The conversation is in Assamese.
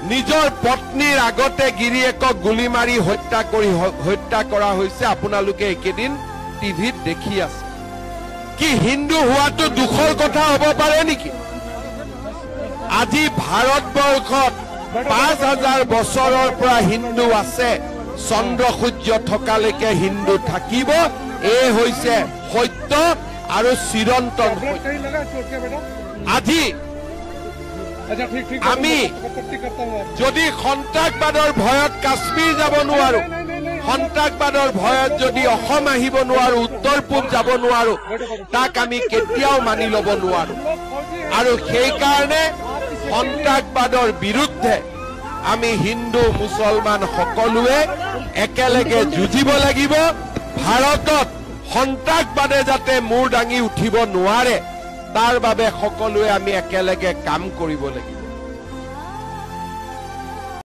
নিজৰ পত্নীৰ আগতে গিৰিয়েকক গুলি মাৰি হত্যা কৰা হৈছে আপোনালোকে একেদিন টিভিত দেখি আছে কি হিন্দু হোৱাটো দুখৰ কথা হ'ব পাৰে নেকি আজি ভাৰতবৰ্ষত 5000 বছৰৰ পৰা হিন্দু আছে চন্দ্ৰ সূৰ্য থকালৈকে হিন্দু থাকিব এই হৈছে সত্য আৰু চিৰন্তন আজি আমি যদি সন্ত্ৰাসবাদৰ ভয়ত কাশ্মীৰ যাব নোৱাৰো সন্ত্ৰাসবাদৰ ভয়ত যদি অসম আহিব নোৱাৰো উত্তৰ পূব যাব নোৱাৰো তাক আমি কেতিয়াও মানি ল'ব নোৱাৰো আৰু সেই কাৰণে সন্ত্ৰাসবাদৰ বিৰুদ্ধে আমি হিন্দু মুছলমান সকলোৱে একেলগে যুঁজিব লাগিব ভাৰতত সন্ত্ৰাসবাদে যাতে মূৰ দাঙি উঠিব নোৱাৰে তাৰ বাবে সকলোৱে আমি একেলগে কাম কৰিব লাগিব